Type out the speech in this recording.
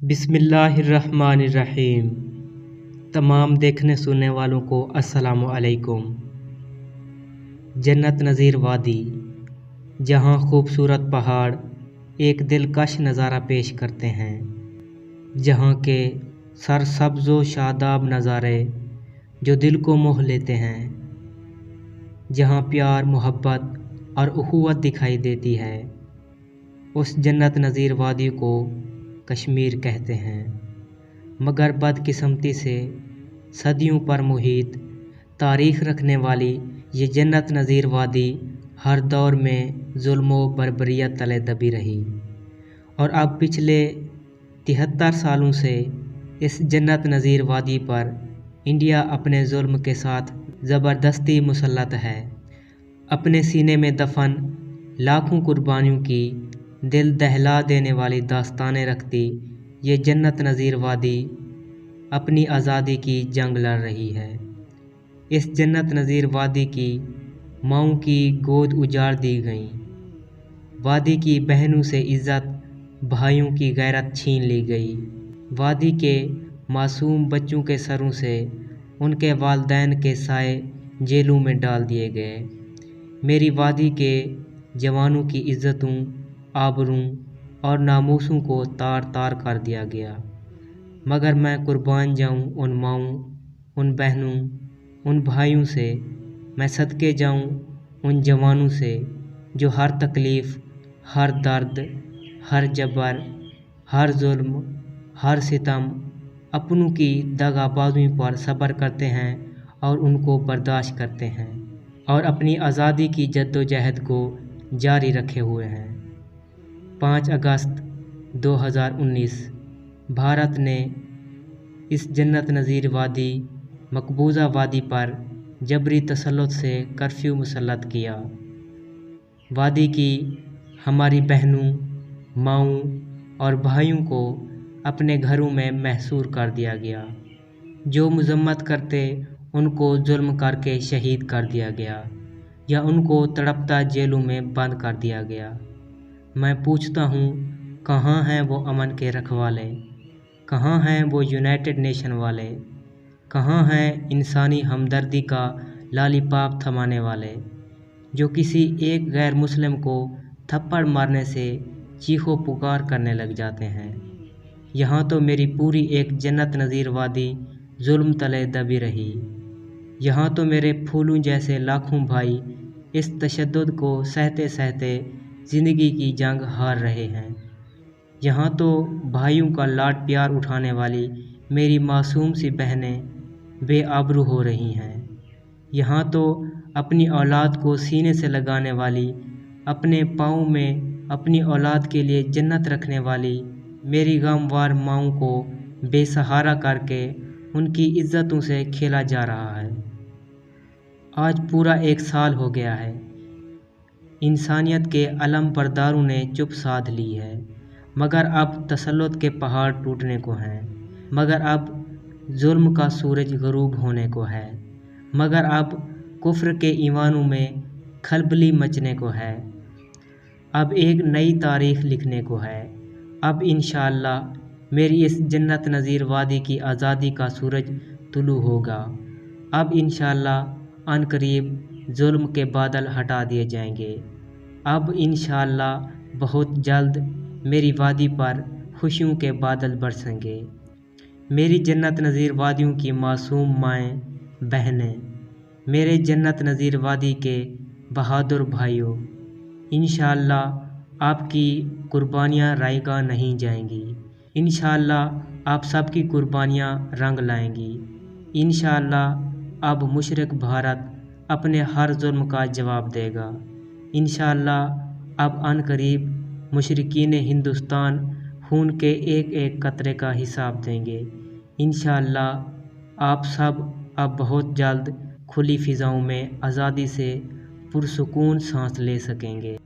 बिस्मिल्लाहिर्रहमानिर्रहीम। तमाम देखने सुनने वालों को अस्सलामु अलैकुम। जन्नत नज़ीर वादी, जहाँ खूबसूरत पहाड़ एक दिलकश नज़ारा पेश करते हैं, जहाँ के सरसब्ज़ व शादाब नज़ारे जो दिल को मोह लेते हैं, जहाँ प्यार, मोहब्बत और उख़ुवत दिखाई देती है, उस जन्नत नज़ीर वादी को कश्मीर कहते हैं। मगर बदकिस्मती से सदियों पर मुहित तारीख़ रखने वाली ये जन्नत नज़ीर वादी हर दौर में जुल्म व बर्बरियत तले दबी रही, और अब पिछले 73 सालों से इस जन्नत नज़ीर वादी पर इंडिया अपने जुल्म के साथ ज़बरदस्ती मुसल्लत है। अपने सीने में दफन लाखों कुर्बानियों की दिल दहला देने वाली दास्तानें रखती ये जन्नत नज़ीर वादी अपनी आज़ादी की जंग लड़ रही है। इस जन्नत नज़ीर वादी की माँओं की गोद उजाड़ दी गई, वादी की बहनों से इज़्ज़त, भाइयों की गैरत छीन ली गई, वादी के मासूम बच्चों के सरों से उनके वालिदैन के साए जेलों में डाल दिए गए। मेरी वादी के जवानों की इज़्ज़तों, आबरूं और नामूसों को तार तार कर दिया गया। मगर मैं कुर्बान जाऊं उन माँओं, उन बहनों, उन भाइयों से, मैं सदके जाऊं उन जवानों से जो हर तकलीफ़, हर दर्द, हर जबर, हर जुल्म, हर सितम अपनों की दगाबाज़ी पर सब्र करते हैं और उनको बर्दाश्त करते हैं और अपनी आज़ादी की जद्दोजहद को जारी रखे हुए हैं। 5 अगस्त 2019 भारत ने इस जन्नत नज़ीर वादी मकबूजा वादी पर जबरी तसल्लुत से कर्फ्यू मुसल्लत किया। वादी की हमारी बहनों, माँओं और भाइयों को अपने घरों में महसूर कर दिया गया। जो मज़म्मत करते उनको जुल्म करके शहीद कर दिया गया या उनको तड़पता जेलों में बंद कर दिया गया। मैं पूछता हूँ, कहाँ हैं वो अमन के रखवाले? कहाँ हैं वो यूनाइटेड नेशन वाले? कहाँ हैं इंसानी हमदर्दी का लालीपाप थमाने वाले, जो किसी एक गैर मुस्लिम को थप्पड़ मारने से चीखो पुकार करने लग जाते हैं? यहाँ तो मेरी पूरी एक जन्नत नज़ीर वादी जुल्म तले दबी रही। यहाँ तो मेरे फूलों जैसे लाखों भाई इस तशद्दुद को सहते सहते ज़िंदगी की जंग हार रहे हैं। यहाँ तो भाइयों का लाड प्यार उठाने वाली मेरी मासूम सी बहनें बेआबरू हो रही हैं। यहाँ तो अपनी औलाद को सीने से लगाने वाली, अपने पाँव में अपनी औलाद के लिए जन्नत रखने वाली मेरी गमवार माँओं को बेसहारा करके उनकी इज़्ज़तों से खेला जा रहा है। आज पूरा 1 साल हो गया है। इंसानियत के अलम बरदारों ने चुप साध ली है, मगर अब तसल्लुत के पहाड़ टूटने को हैं, मगर अब जुल्म का सूरज ग़रूब होने को है, मगर अब कुफ्र के ईवानों में खलबली मचने को है। अब एक नई तारीख़ लिखने को है। अब इंशाअल्लाह मेरी इस जन्नत नज़ीर वादी की आज़ादी का सूरज तुलू होगा। अब इंशाअल्लाह अनकरीब जुल्म के बादल हटा दिए जाएंगे। अब इंशाअल्लाह बहुत जल्द मेरी वादी पर खुशियों के बादल बरसेंगे। मेरी जन्नत नज़ीर वादियों की मासूम माएँ, बहनें, मेरे जन्नत नज़ीर वादी के बहादुर भाइयों, इंशाअल्लाह आपकी कुर्बानियाँ रायगा नहीं जाएंगी। इंशाअल्लाह आप सबकी कुर्बानियाँ रंग लाएंगी। इंशाअल्लाह अब मुशरिक भारत अपने हर जुल्म का जवाब देगा। इंशाअल्लाह अब अनकरीब मुशरिकीन हिंदुस्तान खून के एक एक कतरे का हिसाब देंगे। इंशाअल्लाह आप सब अब बहुत जल्द खुली फ़िज़ाओं में आज़ादी से पुरसुकून सांस ले सकेंगे।